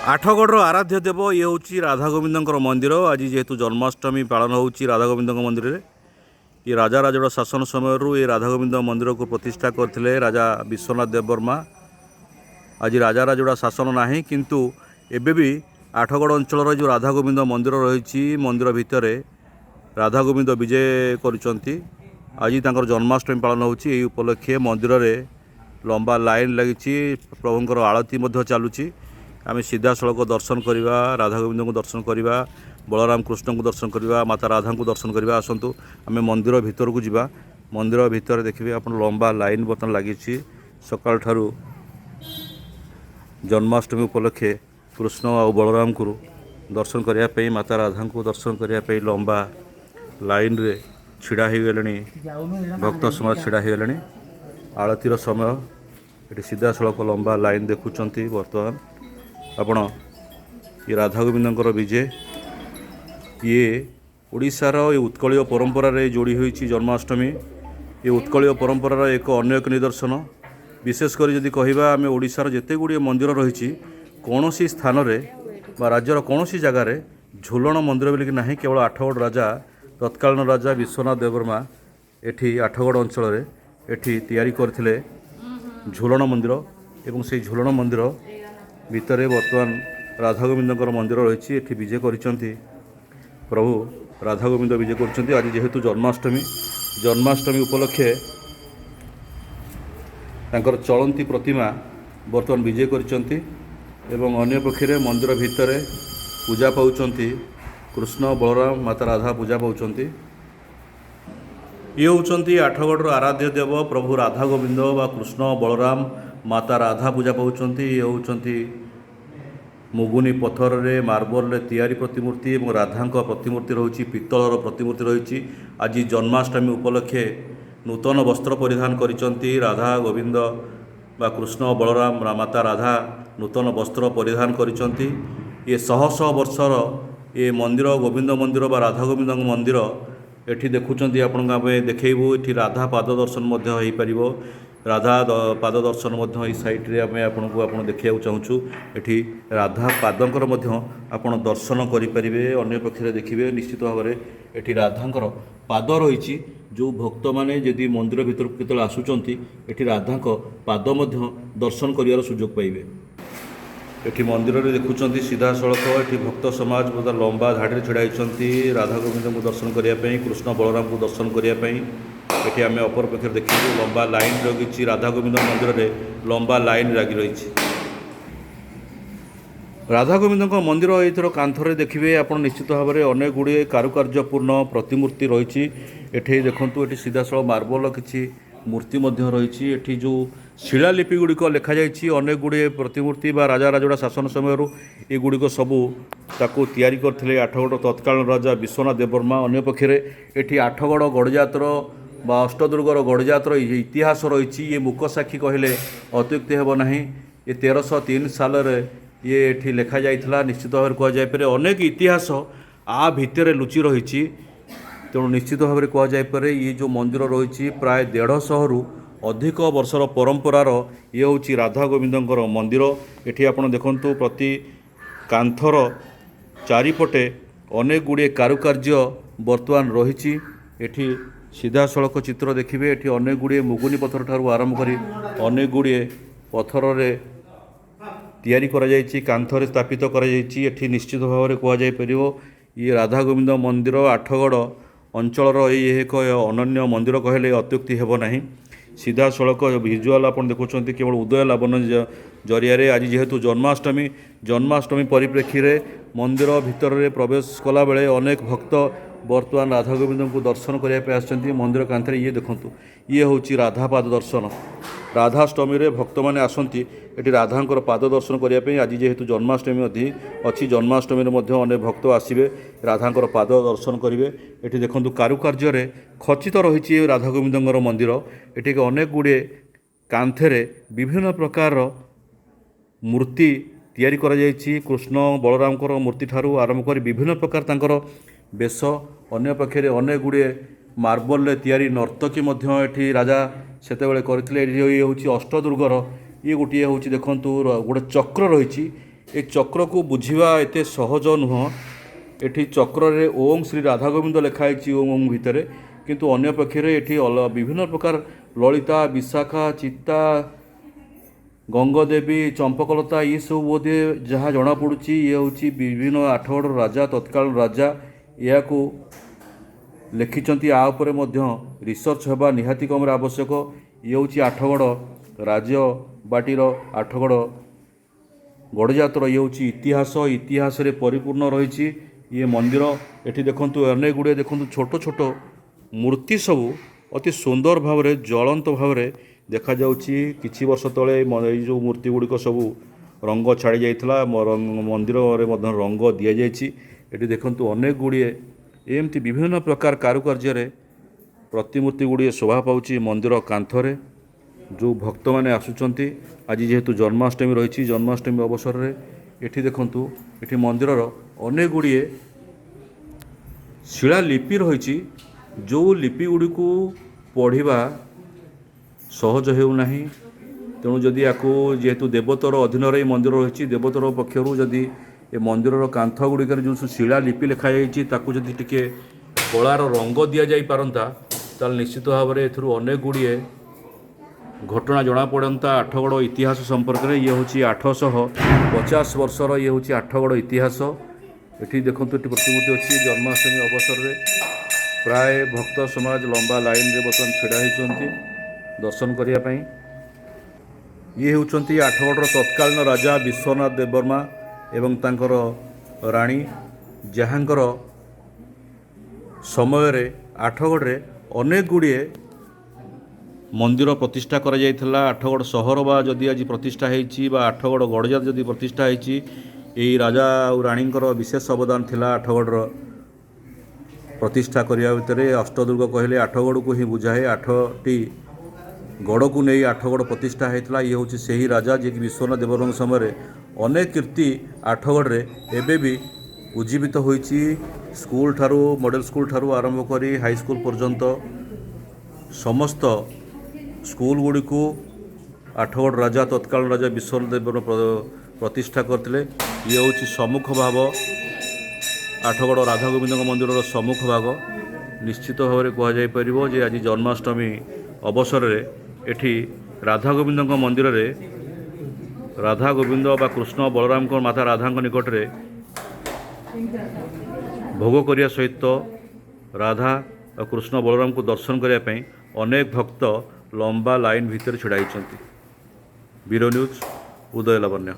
आठगढ़ आराध्य देव ये हूँ राधा गोविंद मंदिर। आज जेहेतु जन्माष्टमी पालन हो राधा गोविंद मंदिर में ये राजा राजड़ शासन समय ये राधा गोविंद मंदिर को प्रतिष्ठा करते राजा विश्वनाथ देववर्मा। आज राजा राजड़ा शासन ना किंतु एबे भी आठगढ़ अंचल जो राधा गोविंद मंदिर रही मंदिर भितर राधा गोविंद विजय करुँच। आज तांकर जन्माष्टमी पालन हो उपलक्षे मंदिर में लंबा लाइन लगी प्रभुंर आलती चलुची। आम सीधा सड़क दर्शन करवा राधा गोविंद को दर्शन करवा बलराम कृष्ण को दर्शन करवा माता राधा को दर्शन करवा। आसतु आम मंदिर भितर को जीवा। मंदिर भितर देखिए आप लंबा लाइन बर्तन लगी सकाल ठारू जन्माष्टमी उपलक्षे कृष्ण और बलराम को दर्शन करने माता राधा को दर्शन करने लंबा लाइन रे छिड़ा हो गले भक्त समाज छिड़ा हो गले। आलतीर समय ये सीधा सड़क लंबा लाइन देखुंत बर्तमान आपण ये राधा गोविंद विजय ये ओडिशार ये उत्कलीय परंपरा रे जोड़ी हुई जन्माष्टमी। ये उत्कलीय परंपरार एक अन्य एक निदर्शन। विशेषकर जदि कहवा आम ओडिशार जेते गुड़िए मंदिर रही कौन सी स्थान रे बा राज्यर कौन सी जगार झूलन मंदिर बोलिक ना केवल आठगढ़ राजा तत्कालीन राजा विश्वनाथ देववर्मा एठी आठगढ़ अंचल एठी तैयारी करथिले झूलन मंदिर एवं से झूलन मंदिर भितर बर्तमान राधा गोविंद मंदिर रही विजय करिसेंती प्रभु राधा गोविंद विजय करिसेंती। आज जेहेतु जन्माष्टमी उपलक्षे तांकर चलंती प्रतिमा बर्तमान विजय करिसेंती एवं अन्य पक्षरे मंदिर भितर पूजा पाउचंती कृष्ण बलराम माता राधा पूजा पाउचंती। ये होउचंती आठगढ़ आराध्य देव प्रभु राधा गोविंद बा कृष्ण बलराम माता राधा पूजा पाउचंती। ये होउचंती मुगुनी पत्थर रे मार्बल रे तैयारी प्रतिमूर्ति और राधा प्रतिमूर्ति रही पित्तलर प्रतिमूर्ति रही। आज जन्माष्टमी उपलक्षे नूतन वस्त्र परिधान करिसंती राधा गोविंद बा कृष्ण बलराम माता राधा नूतन वस्त्र परिधान करिसंती। ये शह शह वर्षर ये मंदिर गोविंद मंदिर बा राधा गोविंद मंदिर एठी देखुंत आपण देखू। ये राधा पाद दर्शन हो पारिबो। राधा पाद दर्शन साइट्रे आम आपको देखा चाहूँ। ये राधा पादर आपण दर्शन करेंगे। अन्य पक्षे देखिए निश्चित भाव में ये राधांकर पाद रही जो भक्त मैंने जदि मंदिर भीतर केतले आसुंच ये राधा पाद दर्शन कर सुजोग पाइबे। ये मंदिर में देखुं सीधा सड़क ये भक्त समाज बहुत लंबा धाड़ी छिड़ा होती राधा गोविंद को दर्शन करने कृष्ण बलराम को दर्शन करने। ये आम अपर पक्षे देखिए लंबा लाइन लगी राधा गोविंद मंदिर में लंबा लाइन लगी रही। राधा गोविंद मंदिर एथर कांथरे देखिए आप निश्चित भाव में अनेक गुड़े कारुकार्यपूर्ण प्रतिमूर्ति रही। ये देखूँ ये सीधा सड़क मार्बल किसी मूर्ति रही। ये जो शिलालिपि गुड़िक लिखा जाइए अनेक गुड़े प्रतिमूर्ति बा राजा राजड़ा शासन समय ये गुड़िक सबू ताकू तैयारी करथिले आठगढ़ तत्कालीन राजा विश्वनाथ देववर्मा। अन्य पक्षे ये आठगढ़ गड़जातर बा अष्टदुर्गर गड़जातर इतिहास रही ये मुक साक्षी कहले अत्युक्ति हेब नहीं। ये 1303 साल ये एठी लिखा जाइथिला। निश्चित भाव में कहुपर अनेक इतिहास आ भितर लुचि रही। तेणु निश्चित भाव में कहुपर ये जो मंदिर रही प्राय 150 रु अधिक वर्षर परंपरार ये हूँ राधा गोविंद मंदिर। ये आप देखु प्रति कांथर चारिपटे अनेक गुड़े कारुकार्य बर्तमान रही। ये सीधा सड़क चित्र देखिए ये अनेक गुड़े मुगुनी पत्थर ठारू आरंभ करी अनेक गुड़े पत्थर रे तैयारी करा जायछि कांथरे स्थापित करा जायछि। एठी निश्चित भाव में कहुपर ये राधा गोविंद मंदिर आठगढ़ अंचलर ये एक अनन्य मंदिर कहले अत्युक्ति हेब नहीं। सीधा सड़क भिजुआल आप देखुं केवल उदय लावन जरिया। आज जेहेतु जन्माष्टमी परिप्रेक्षी रे मंदिर भितर प्रवेश कला बेले अनेक भक्त बर्तमान राधा गोविंद को दर्शन करने आसछन्ती। मंदिर कांथरे ये देखूँ ये हूँ राधा पाद दर्शन। राधाष्टमी रे भक्त मैंने आसती ये राधांकर पाद दर्शन करने। आज जेहेतु जन्माष्टमी अच्छी जन्माष्टमी अनेक भक्त आसवे राधांकर पाद दर्शन करेंगे। ये देखूँ कारुकार्य खचित रही राधा गोविंद मंदिर। ये अनेक गुड़े कांथरे विभिन्न प्रकार मूर्ति तैयारी करा जायछि कृष्ण बलराम मूर्ति ठारू आरंभ कर विभिन्न प्रकार तांकर बेश। अन्य पक्षे अनेक गुड़े मार्बल तैयारी नर्तकी ये राजा सेतेबेले करथिले। ये हूँ अष्टदुर्गर ये गोटे हूँ देखूँ गोटे चक्र रही ए चक्र को बुझिबा एते सहज नुह। एठी चक्र रे ओम श्री राधा गोविंद लिखाई ओम ओम भितर, किंतु अन्य पक्षरे एठी विभिन्न प्रकार ललिता विशाखा चित्ता गंगदेवी चंपकलता ये सब बोधे जहाँ जना पड़ुची ये हूँ विभिन्न आठगड़ राजा तत्काल राजा या लिखिंट आउपर रिसर्च होगा निहाती कम आवश्यक। ये हूँ आठगड़ राजबाटीर आठगड़ गड़जातर ये हूँ इतिहास इतिहास रे परिपूर्ण रही। ये मंदिर एठी देखंतु अनेक गुड़े देखंतु छोट छोट मूर्ति सबू अति सुंदर भाव में ज्वलंत भाव में देखा जाउची। किछि वर्ष तले जो मूर्ति गुड़िक सबू रंग छाड़ी जाइथिला मंदिर में रंग दि जाइछि। एठी देखंतु अनेक गुड़िए एमती विभिन्न प्रकार कारुकार्य रे प्रतिमूर्ति गुड़िए शोभा पाउची मंदिर कांथरे। जो भक्त माने आसुचंती आज जेहेतु जन्माष्टमी रही जन्माष्टमी अवसर रे एठी देखंतु एठी मंदिरर अनेक गुड़िए शिलालिपि रही। जो लिपि गुड़िक पढ़िबा सहज हेउना। तेणु जदि या जेहेतु देवतर अधीन मंदिर रही देवतर पक्षर जदि ए मंदिर कांथ गुड़िक जो शिलालिपि लिखाई जदि टिके कलार रंग दि जाई पारंता ताल निश्चित भाव में एथुरु अनेक गुड़िए घटना जना पड़ता आठगड़ इतिहास संपर्क में। ये हूँ 850 वर्षर ये हूँ आठगड़ इतिहास। ये देखो ये प्रतिमूर्ति अच्छी जन्माष्टमी अवसर में प्राय भक्त समाज लंबा लाइन रे बर्तमान छिड़ा होती दर्शन करने। ये होती आठगड़ तत्कालीन राजा विश्वनाथ देववर्मा एवं तांकर राणी जहाँकर समय रे आठगड़ रे अनेक गुड़िए मंदिर प्रतिष्ठा करा जायथिला। आठगड़ सहर बा जदि आज प्रतिष्ठा होती आठगड़ गड़जात जदि प्रतिष्ठा होती यही राजा और राणींकर विशेष अवदान थिला। आठगड़ प्रतिष्ठा करने भितर अष्टदुर्ग कहले आठगड़ को ही बुझाए। 8टी गड़ को नहीं आठगड़ प्रतिष्ठा होता। ये हूँ से ही राजा जी कि विश्वनाथ देववर्मा समय अनेक कीर्ति आठगड़ रे एबे भी उज्जीवित होइछि। स्कूल ठारू मॉडल स्कूल ठारू आरंभ करी हाई स्कूल पर्यंत समस्त स्कूल गुड़ी को आठगड़ राजा तत्काल राजा विश्वनाथ देववर्मा प्रतिष्ठा करते। ये हूँ सम्मुख भाग आठगड़ राधा गोविंद मंदिर सम्मुख भाग। निश्चित भाव में कहुपर जे आज जन्माष्टमी अवसर में एठी राधा गोविंद मंदिर रे राधा गोविंद बा कृष्ण बलराम को माता राधा निकट रे भोग करिया सहित राधा और कृष्ण बलराम को दर्शन करने अनेक भक्त लंबा लाइन भितर छिड़ा। ब्यूरो न्यूज उदय लावण्य।